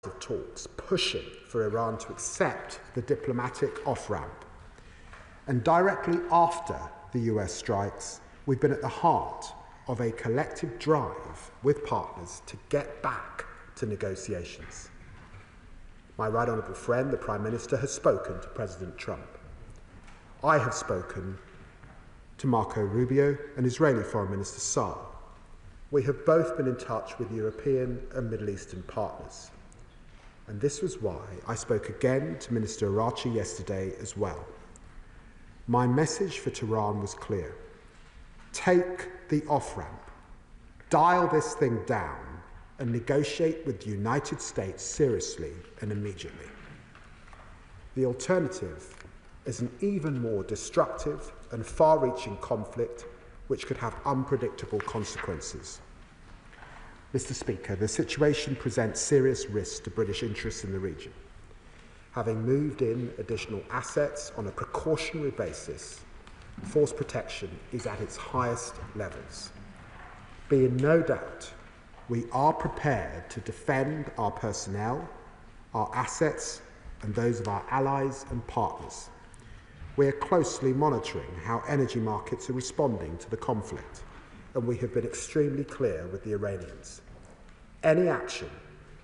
of talks pushing for Iran to accept the diplomatic off-ramp. And directly after the US strikes, we've been at the heart of a collective drive with partners to get back to negotiations. My right honourable friend, the Prime Minister, has spoken to President Trump. I have spoken to Marco Rubio and Israeli Foreign Minister Saar. We have both been in touch with European and Middle Eastern partners. And this was why I spoke again to Minister Arachi yesterday as well. My message for Tehran was clear. Take the off-ramp, dial this thing down, and negotiate with the United States seriously and immediately. The alternative is an even more destructive and far-reaching conflict which could have unpredictable consequences. Mr. Speaker, the situation presents serious risks to British interests in the region. Having moved in additional assets on a precautionary basis, force protection is at its highest levels. Be in no doubt, we are prepared to defend our personnel, our assets, and those of our allies and partners. We are closely monitoring how energy markets are responding to the conflict, and we have been extremely clear with the Iranians. Any action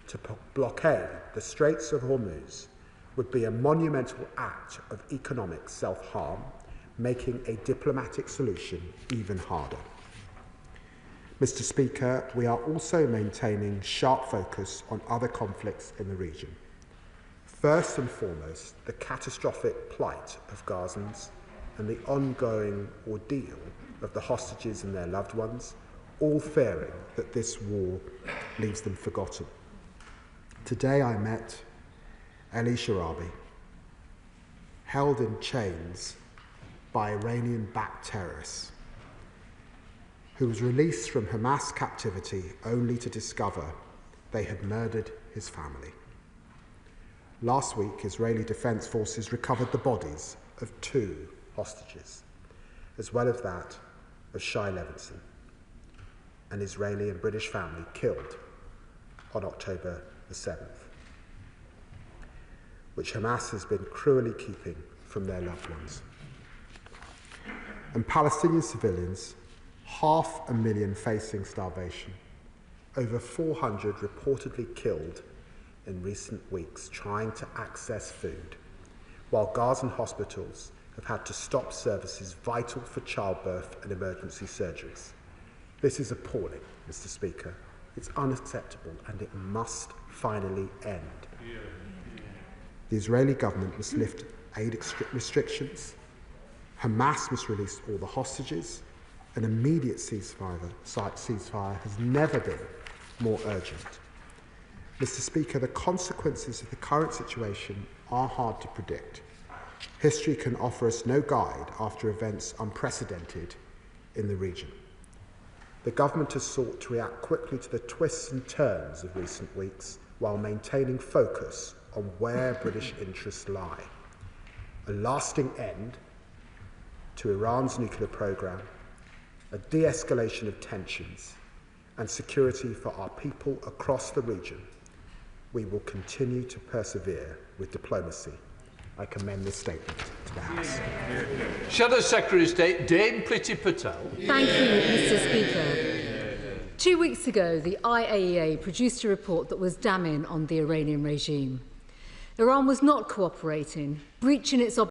to blockade the Straits of Hormuz would be a monumental act of economic self-harm, making a diplomatic solution even harder. Mr. Speaker, we are also maintaining sharp focus on other conflicts in the region. First and foremost, the catastrophic plight of Gazans and the ongoing ordeal of the hostages and their loved ones, all fearing that this war leaves them forgotten. Today I met Ali Sharabi, held in chains by Iranian-backed terrorists, who was released from Hamas captivity only to discover they had murdered his family. Last week, Israeli Defense Forces recovered the bodies of 2 hostages, as well as that of Shai Levinson, an Israeli and British family killed on October the 7th, which Hamas has been cruelly keeping from their loved ones. And Palestinian civilians, 500,000 facing starvation, over 400 reportedly killed in recent weeks trying to access food, while Gazan hospitals have had to stop services vital for childbirth and emergency surgeries. This is appalling, Mr. Speaker. It's unacceptable and it must finally end. The Israeli government must lift aid restrictions, Hamas must release all the hostages. An immediate ceasefire has never been more urgent. Mr. Speaker, the consequences of the current situation are hard to predict. History can offer us no guide after events unprecedented in the region. The government has sought to react quickly to the twists and turns of recent weeks while maintaining focus on where British interests lie. A lasting end to Iran's nuclear programme, a de-escalation of tensions, and security for our people across the region. We will continue to persevere with diplomacy. I commend this statement to the House. Shadow Secretary of State Dame Priti Patel. Thank you, Mr. Speaker. 2 weeks ago, the IAEA produced a report that was damning on the Iranian regime. Iran was not cooperating, breaching its obligations